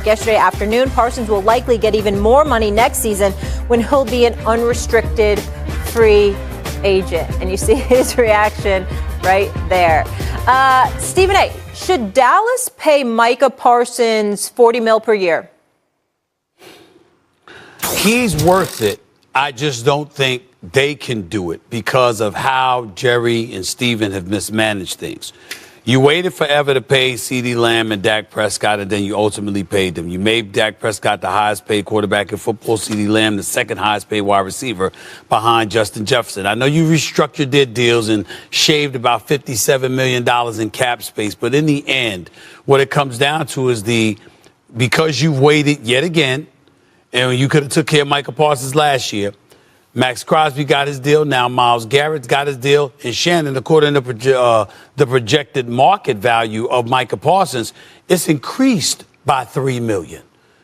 Yesterday afternoon, Parsons will likely get even more money next season when he'll be an unrestricted free agent. And you see his reaction right there. Stephen A., should Dallas pay Micah Parsons $40 million per year? He's worth it. I just don't think they can do it because of how Jerry and Steven have mismanaged things. You waited forever to pay CeeDee Lamb and Dak Prescott, and then you ultimately paid them. You made Dak Prescott the highest paid quarterback in football, CeeDee Lamb the second highest paid wide receiver behind Justin Jefferson. I know you restructured their deals and shaved about $57 million in cap space, but in the end, what it comes down to is because you've waited yet again, and you could have took care of Micah Parsons last year. Max Crosby got his deal. Now Myles Garrett's got his deal. And Shannon, according to the projected market value of Micah Parsons, it's increased by $3 million.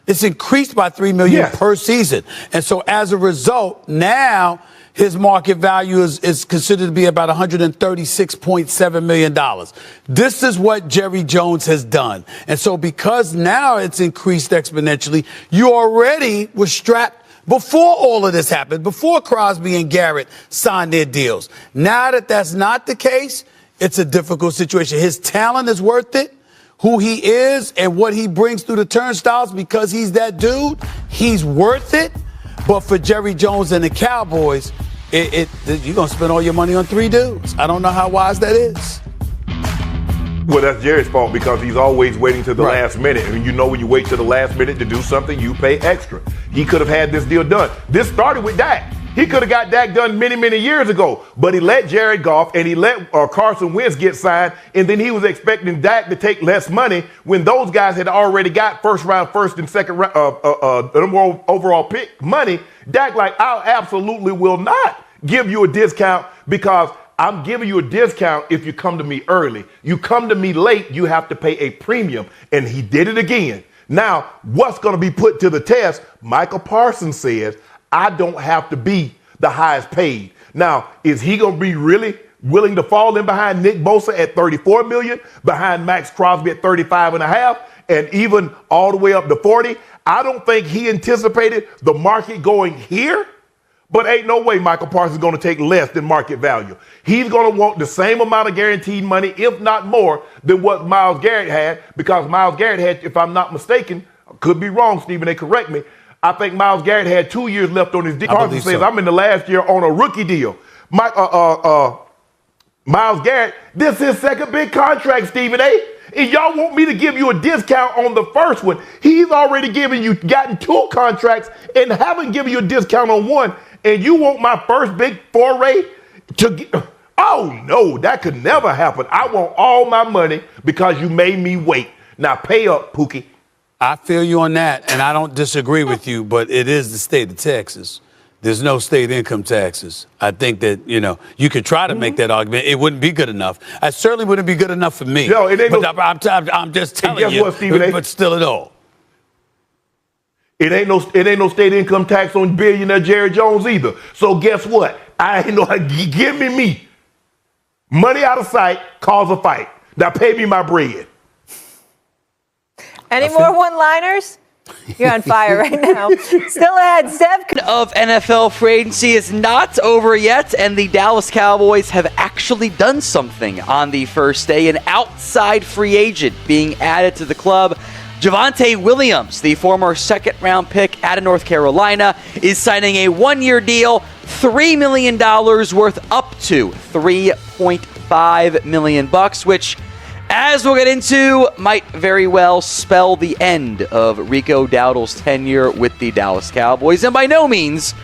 It's increased by $3 million per season. And so as a result, now his market value is considered to be about $136.7 million. This is what Jerry Jones has done. And so because now it's increased exponentially, you already were strapped before all of this happened, before Crosby and Garrett signed their deals. Now that that's not the case, it's a difficult situation. His talent is worth it. Who he is and what he brings through the turnstiles, because he's that dude, he's worth it. But for Jerry Jones and the Cowboys, you're going to spend all your money on three dudes. I don't know how wise that is. Well, that's Jerry's fault because he's always waiting to the last minute. And you know when you wait to the last minute to do something, you pay extra. He could have had this deal done. This started with Dak. He could have got Dak done many, many years ago. But he let Jared Goff and he let Carson Wentz get signed. And then he was expecting Dak to take less money when those guys had already got first and second round overall pick money. Dak I absolutely will not give you a discount because I'm giving you a discount if you come to me early. You come to me late, you have to pay a premium. And he did it again. Now, what's going to be put to the test? Michael Parsons says, I don't have to be the highest paid. Now, is he going to be really willing to fall in behind Nick Bosa at $34 million, behind Max Crosby at $35.5, and even all the way up to $40? I don't think he anticipated the market going here. But ain't no way Michael Parsons is going to take less than market value. He's going to want the same amount of guaranteed money, if not more, than what Myles Garrett had, because Myles Garrett had, if I'm not mistaken, could be wrong, Stephen, they correct me, I think Myles Garrett had 2 years left on his deal. Parsons says, I'm in the last year on a rookie deal. Myles Garrett, this is his second big contract, Stephen A. And y'all want me to give you a discount on the first one. He's already gotten 2 contracts and haven't given you a discount on one. And you want my first big foray to get? Oh, no, that could never happen. I want all my money because you made me wait. Now pay up, Pookie. I feel you on that, and I don't disagree with you, but it is the state of Texas. There's no state income taxes. I think that, you could try to make that argument. It wouldn't be good enough. I certainly wouldn't be good enough for me. No, it ain't. I'm just telling you, what, Stephen A? But still at all. It ain't no state income tax on billionaire Jerry Jones either. So guess what? Give me. Money out of sight, cause a fight. Now pay me my bread. Any more one-liners? You're on fire right now. Still ahead, Steph. Of NFL free agency is not over yet, and the Dallas Cowboys have actually done something on the first day. An outside free agent being added to the club. Javonte Williams, the former second-round pick out of North Carolina, is signing a one-year deal, $3 million worth up to $3.5 million, which, as we'll get into, might very well spell the end of Rico Dowdle's tenure with the Dallas Cowboys, and by no means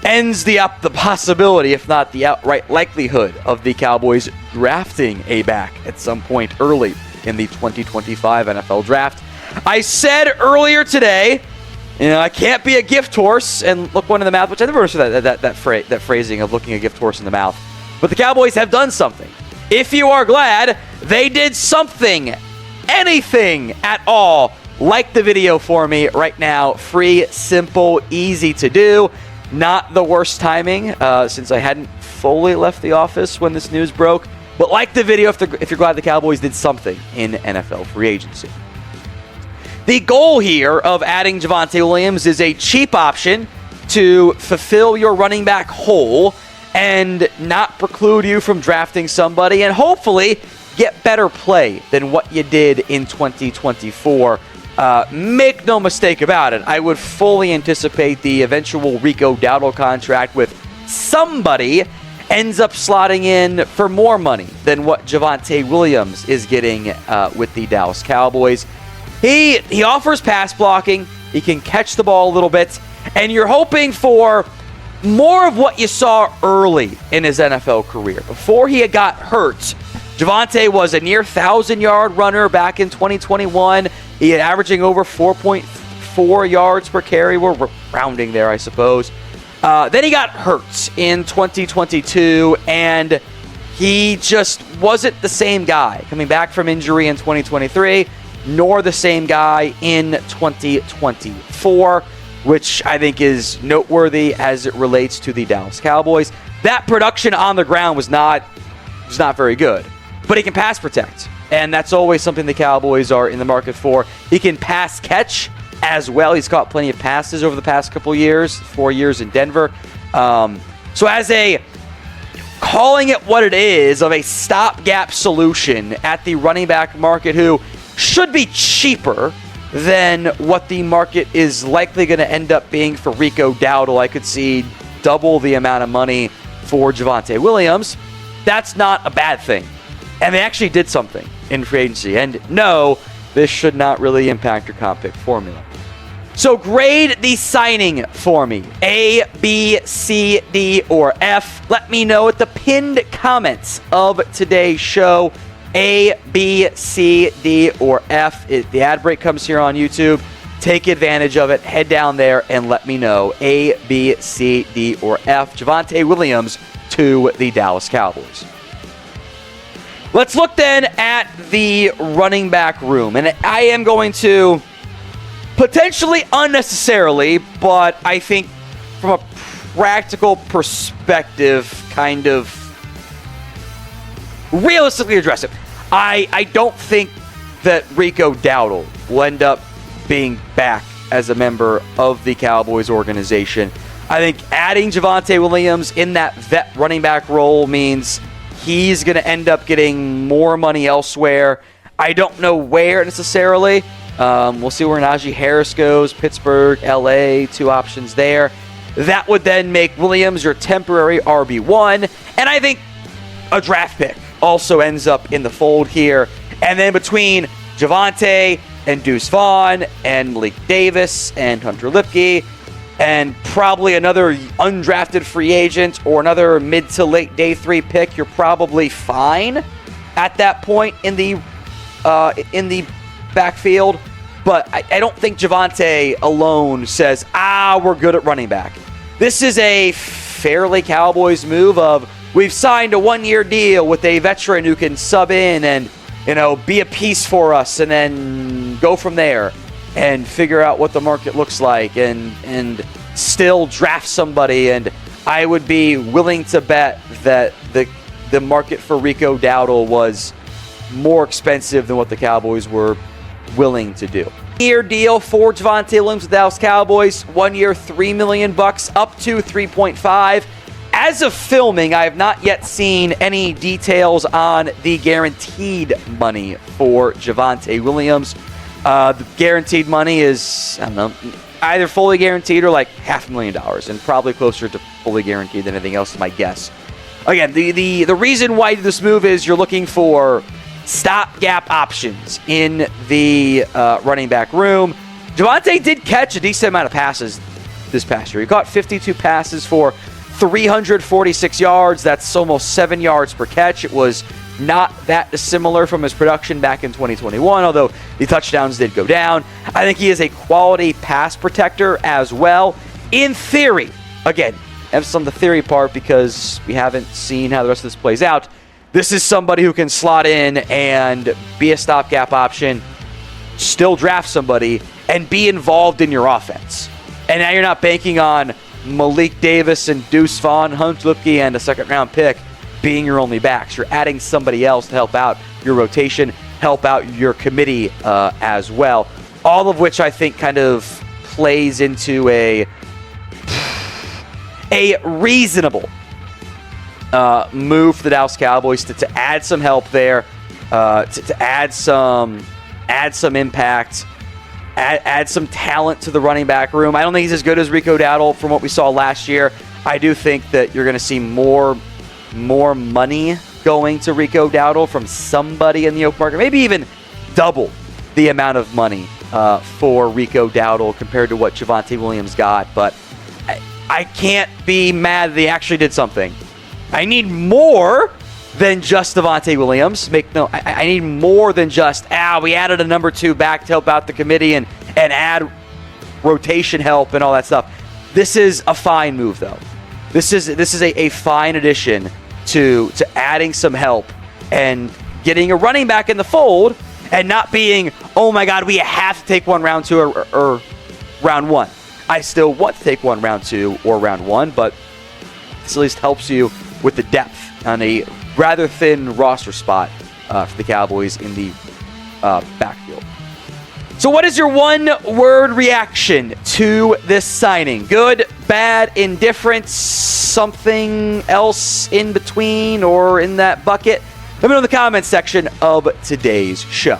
ends the possibility, if not the outright likelihood, of the Cowboys drafting a back at some point early in the 2025 NFL Draft. I said earlier today, I can't be a gift horse and look one in the mouth, which I never understood that phrasing of looking a gift horse in the mouth. But the Cowboys have done something. If you are glad, they did something, anything at all. Like the video for me right now. Free, simple, easy to do. Not the worst timing since I hadn't fully left the office when this news broke. But like the video if you're glad the Cowboys did something in NFL free agency. The goal here of adding Javonte Williams is a cheap option to fulfill your running back hole and not preclude you from drafting somebody and hopefully get better play than what you did in 2024. Make no mistake about it, I would fully anticipate the eventual Rico Dowdle contract with somebody ends up slotting in for more money than what Javonte Williams is getting with the Dallas Cowboys. He offers pass blocking, he can catch the ball a little bit, and you're hoping for more of what you saw early in his NFL career. Before he had got hurt, Javonte was a near 1,000-yard runner back in 2021. He had averaging over 4.4 yards per carry. We're rounding there, I suppose. Then he got hurt in 2022, and he just wasn't the same guy coming back from injury in 2023, nor the same guy in 2024, which I think is noteworthy as it relates to the Dallas Cowboys. That production on the ground was not very good, but he can pass protect, and that's always something the Cowboys are in the market for. He can pass catch as well. He's caught plenty of passes over the past couple years, 4 years in Denver. So as a, calling it what it is, of a stopgap solution at the running back market, who should be cheaper than what the market is likely going to end up being for Rico Dowdle. I could see double the amount of money for Javonte Williams. That's not a bad thing. And they actually did something in free agency. And no, this should not really impact your comp pick formula. So grade the signing for me. A, B, C, D, or F. Let me know at the pinned comments of today's show. A, B, C, D, or F. The ad break comes here on YouTube. Take advantage of it. Head down there and let me know. A, B, C, D, or F. Javonte Williams to the Dallas Cowboys. Let's look then at the running back room. And I am going to, potentially unnecessarily, but I think from a practical perspective, kind of realistically address it. I don't think that Rico Dowdle will end up being back as a member of the Cowboys organization. I think adding Javonte Williams in that vet running back role means he's going to end up getting more money elsewhere. I don't know where necessarily. We'll see where Najee Harris goes. Pittsburgh, LA, two options there. That would then make Williams your temporary RB1. And I think a draft pick also ends up in the fold here. And then between Javonte and Deuce Vaughn and Malik Davis and Hunter Lipke and probably another undrafted free agent or another mid to late day 3 pick, you're probably fine at that point in the backfield. But I don't think Javonte alone says, we're good at running back. This is a fairly Cowboys move of, we've signed a 1-year deal with a veteran who can sub in and, be a piece for us and then go from there and figure out what the market looks like and still draft somebody. And I would be willing to bet that the market for Rico Dowdle was more expensive than what the Cowboys were willing to do. Year deal for Javonte Williams with the Dallas Cowboys. 1 year, $3 million, up to 3.5. As of filming, I have not yet seen any details on the guaranteed money for Javonte Williams. The guaranteed money is, either fully guaranteed or like $500,000, and probably closer to fully guaranteed than anything else, is my guess. Again, the reason why this move is you're looking for stopgap options in the running back room. Javonte did catch a decent amount of passes this past year. He caught 52 passes for 346 yards. That's almost 7 yards per catch. It was not that dissimilar from his production back in 2021, although the touchdowns did go down. I think he is a quality pass protector as well. In theory, again, emphasis on the theory part because we haven't seen how the rest of this plays out. This is somebody who can slot in and be a stopgap option, still draft somebody, and be involved in your offense. And now you're not banking on Malik Davis and Deuce Vaughn, Hunter Lipke, and a second-round pick being your only backs. You're adding somebody else to help out your rotation, help out your committee as well. all of which I think kind of plays into a reasonable move for the Dallas Cowboys to add some help there, to add some impact, add some talent to the running back room. I don't think he's as good as Rico Dowdle from what we saw last year. I do think that you're going to see more money going to Rico Dowdle from somebody in the open market, maybe even double the amount of money for Rico Dowdle compared to what Javonte Williams got. But I can't be mad that they actually did something. I need more than just Javonte Williams. I need more than just, we added a number 2 back to help out the committee and add rotation help and all that stuff. This is a fine move, though. This is a fine addition to adding some help and getting a running back in the fold and not being, oh my God, we have to take one round 2 or round 1. I still want to take one round 2 or round 1, but this at least helps you with the depth on a rather thin roster spot for the Cowboys in the backfield. So what is your one-word reaction to this signing? Good, bad, indifferent, something else in between or in that bucket? Let me know in the comments section of today's show.